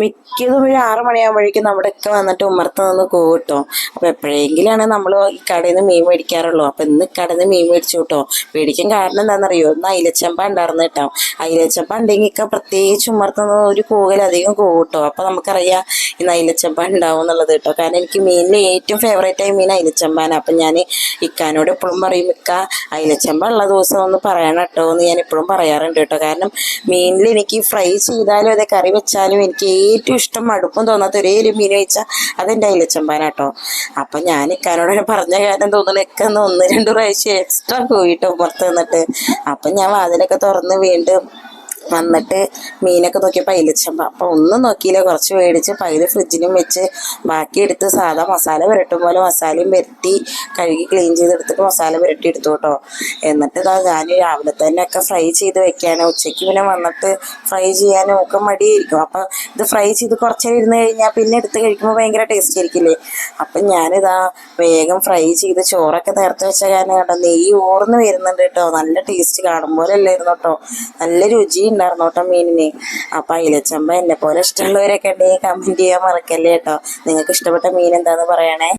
മിക്കതും ഒരു 6 മണിയാകുമ്പോഴേക്കും നമ്മുടെ ഒക്കെ വന്നിട്ട് ഉമ്മർത്ത് നിന്ന് കൂട്ടോ. അപ്പോൾ എപ്പോഴെങ്കിലാണ് നമ്മൾ ഈ കടയിൽ നിന്ന് മീൻ മേടിക്കാറുള്ളൂ. അപ്പം ഇന്ന് കടയിൽ നിന്ന് മീൻ മേടിച്ചു കേട്ടോ. മേടിക്കാൻ കാരണം എന്താണെന്നറിയോ, ഇന്ന് അയിലച്ചമ്പ ഉണ്ടായിരുന്നു കേട്ടോ. അയിലച്ചമ്പ ഉണ്ടെങ്കിൽ പ്രത്യേകിച്ച് ഉമ്മർത്ത് നിന്ന് ഒരു കൂകലധികം കൂട്ടോ. അപ്പോൾ നമുക്കറിയാം ഇന്ന് അയിലച്ചമ്പ ഉണ്ടാവും എന്നുള്ളത് കേട്ടോ. കാരണം എനിക്ക് മീനിൽ ഏറ്റവും ഫേവറേറ്റ് ആയ മീൻ അയിലച്ചമ്പാണ്. അപ്പം ഞാൻ ഇക്കാനോട് എപ്പോഴും പറയും, ഇക്ക അയിലച്ചമ്പ ഉള്ള ദിവസം ഒന്ന് പറയണം കേട്ടോ എന്ന് ഞാൻ എപ്പോഴും പറയാറുണ്ട് കേട്ടോ. കാരണം മീനിൽ എനിക്ക് ഫ്രൈ ചെയ്താലും അതെ കറി വെച്ചാലും എനിക്ക് ഏറ്റവും ഇഷ്ടം മടുപ്പും തോന്നാത്ത ഒരേ ഒരു മീൻ വെച്ചാൽ അതെൻ്റെ അയിലച്ചമ്പാനാട്ടോ. അപ്പം ഞാൻ ഇക്കാനോട് പറഞ്ഞ കാര്യം തോന്നുന്നു, ഒക്കെ ഒന്ന് 1-2 പ്രാവശ്യം എക്സ്ട്രാ പോയിട്ടോ പുറത്ത് നിന്നിട്ട്. അപ്പം ഞാൻ വാതിലൊക്കെ തുറന്ന് വീണ്ടും വന്നിട്ട് മീനൊക്കെ നോക്കിയപ്പോൾ അയിലച്ചമ്പ. അപ്പം ഒന്നും നോക്കിയില്ല, കുറച്ച് മേടിച്ച് പകുതി ഫ്രിഡ്ജിലും വെച്ച് ബാക്കി എടുത്ത് സാധാ മസാല പുരട്ടും പോലെ മസാലയും പുരട്ടി കഴുകി ക്ലീൻ ചെയ്തെടുത്തിട്ട് മസാല പുരട്ടി എടുത്തു കേട്ടോ. എന്നിട്ട് ഞാൻ രാവിലെ തന്നെ ഒക്കെ ഫ്രൈ ചെയ്ത് വെക്കാനോ, ഉച്ചയ്ക്ക് പിന്നെ വന്നിട്ട് ഫ്രൈ ചെയ്യാനോ ഒക്കെ മടിയായിരിക്കും. അപ്പം ഇത് ഫ്രൈ ചെയ്ത് കുറച്ചേരം ഇരുന്ന് കഴിഞ്ഞാൽ പിന്നെ എടുത്ത് കഴിക്കുമ്പോൾ ഭയങ്കര ടേസ്റ്റ് ആയിരിക്കില്ലേ. അപ്പം ഞാനിതാ വേഗം ഫ്രൈ ചെയ്ത് ചോറൊക്കെ നേരത്തെ വെച്ച കാരണം കേട്ടോ നെയ്യ് ഓർന്ന് വരുന്നുണ്ട് കേട്ടോ. നല്ല ടേസ്റ്റ് കാണുമ്പോൾ അല്ലായിരുന്നു കേട്ടോ, നല്ല രുചി ഉണ്ടായിരുന്നു കേട്ടോ മീനിന്. അപ്പം അയിലച്ചമ്പ എന്നെ പോലെ ഇഷ്ടമുള്ളവരൊക്കെ ഉണ്ടെങ്കിൽ കമൻറ്റ് ചെയ്യാൻ മറക്കല്ലേ കേട്ടോ. നിങ്ങൾക്ക് ഇഷ്ടപ്പെട്ട മീൻ എന്താണെന്ന് പറയണേ.